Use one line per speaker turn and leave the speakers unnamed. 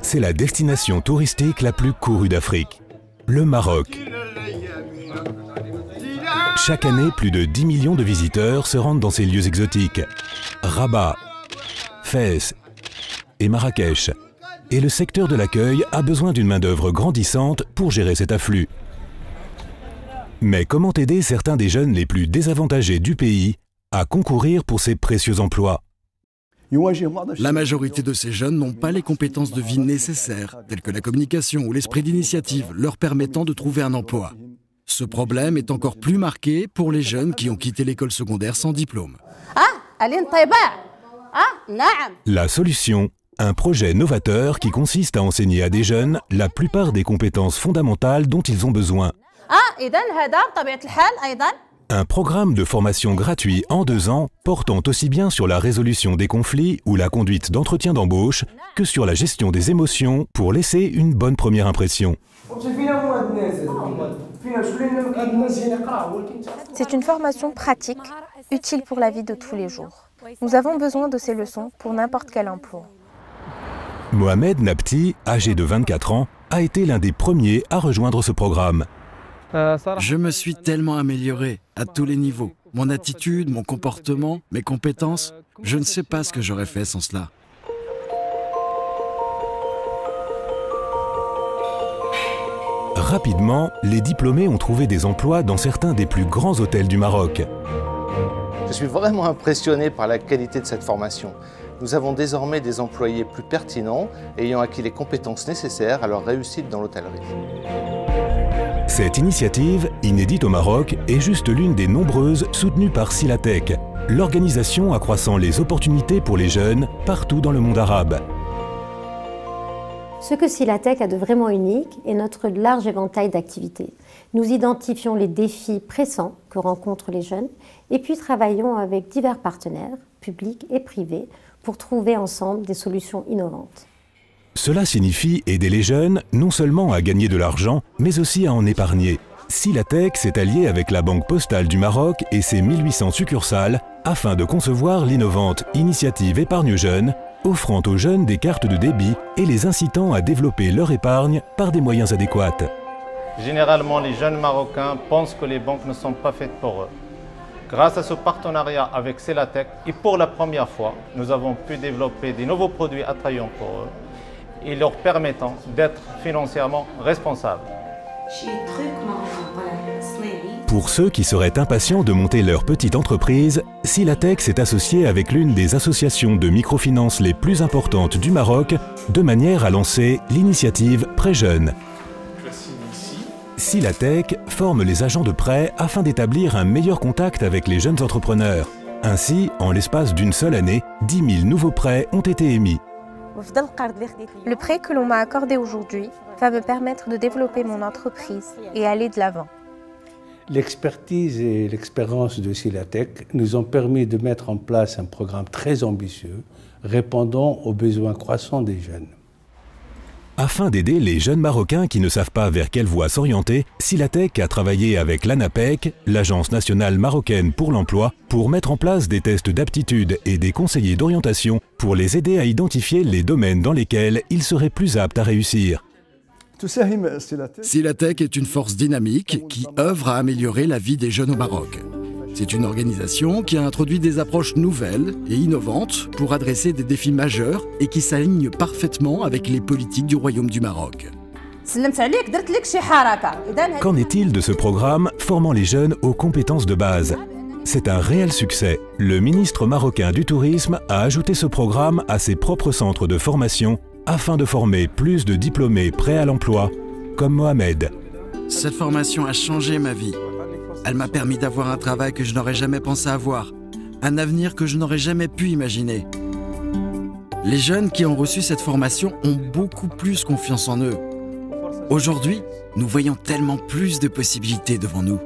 c'est la destination touristique la plus courue d'Afrique, le Maroc. Chaque année, plus de 10 millions de visiteurs se rendent dans ces lieux exotiques. Rabat, Fès et Marrakech. Et le secteur de l'accueil a besoin d'une main-d'œuvre grandissante pour gérer cet afflux. Mais comment aider certains des jeunes les plus désavantagés du pays à concourir pour ces précieux emplois?
La majorité de ces jeunes n'ont pas les compétences de vie nécessaires, telles que la communication ou l'esprit d'initiative leur permettant de trouver un emploi. Ce problème est encore plus marqué pour les jeunes qui ont quitté l'école secondaire sans diplôme.
La solution, un projet novateur qui consiste à enseigner à des jeunes la plupart des compétences fondamentales dont ils ont besoin. Un programme de formation gratuit en 2 ans portant aussi bien sur la résolution des conflits ou la conduite d'entretien d'embauche que sur la gestion des émotions pour laisser une bonne première impression.
C'est une formation pratique, utile pour la vie de tous les jours. Nous avons besoin de ces leçons pour n'importe quel emploi.
Mohamed Nabti, âgé de 24 ans, a été l'un des premiers à rejoindre ce programme.
Je me suis tellement amélioré à tous les niveaux. Mon attitude, mon comportement, mes compétences, je ne sais pas ce que j'aurais fait sans cela.
Rapidement, les diplômés ont trouvé des emplois dans certains des plus grands hôtels du Maroc.
Je suis vraiment impressionné par la qualité de cette formation. Nous avons désormais des employés plus pertinents, ayant acquis les compétences nécessaires à leur réussite dans l'hôtellerie.
Cette initiative, inédite au Maroc, est juste l'une des nombreuses soutenues par Silatech, l'organisation accroissant les opportunités pour les jeunes partout dans le monde arabe.
Ce que Silatech a de vraiment unique est notre large éventail d'activités. Nous identifions les défis pressants que rencontrent les jeunes et puis travaillons avec divers partenaires, publics et privés, pour trouver ensemble des solutions innovantes.
Cela signifie aider les jeunes non seulement à gagner de l'argent, mais aussi à en épargner. Silatech s'est allié avec la Banque Postale du Maroc et ses 1800 succursales afin de concevoir l'innovante initiative Épargne Jeune, offrant aux jeunes des cartes de débit et les incitant à développer leur épargne par des moyens adéquats.
Généralement, les jeunes Marocains pensent que les banques ne sont pas faites pour eux. Grâce à ce partenariat avec Silatech, et pour la première fois, nous avons pu développer des nouveaux produits attrayants pour eux et leur permettant d'être financièrement responsables.
Pour ceux qui seraient impatients de monter leur petite entreprise, Silatech s'est associé avec l'une des associations de microfinance les plus importantes du Maroc, de manière à lancer l'initiative Prêt Jeune. Silatech forme les agents de prêt afin d'établir un meilleur contact avec les jeunes entrepreneurs. Ainsi, en l'espace d'une seule année, 10 000 nouveaux prêts ont été émis.
Le prêt que l'on m'a accordé aujourd'hui va me permettre de développer mon entreprise et aller de l'avant.
L'expertise et l'expérience de Silatech nous ont permis de mettre en place un programme très ambitieux, répondant aux besoins croissants des jeunes.
Afin d'aider les jeunes Marocains qui ne savent pas vers quelle voie s'orienter, Silatech a travaillé avec l'ANAPEC, l'Agence nationale marocaine pour l'emploi, pour mettre en place des tests d'aptitude et des conseillers d'orientation pour les aider à identifier les domaines dans lesquels ils seraient plus aptes à réussir.
Silatech est une force dynamique qui œuvre à améliorer la vie des jeunes au Maroc. C'est une organisation qui a introduit des approches nouvelles et innovantes pour adresser des défis majeurs et qui s'aligne parfaitement avec les politiques du Royaume du Maroc.
Qu'en est-il de ce programme formant les jeunes aux compétences de base? C'est un réel succès. Le ministre marocain du Tourisme a ajouté ce programme à ses propres centres de formation afin de former plus de diplômés prêts à l'emploi, comme Mohamed.
Cette formation a changé ma vie. Elle m'a permis d'avoir un travail que je n'aurais jamais pensé avoir, un avenir que je n'aurais jamais pu imaginer. Les jeunes qui ont reçu cette formation ont beaucoup plus confiance en eux. Aujourd'hui, nous voyons tellement plus de possibilités devant nous.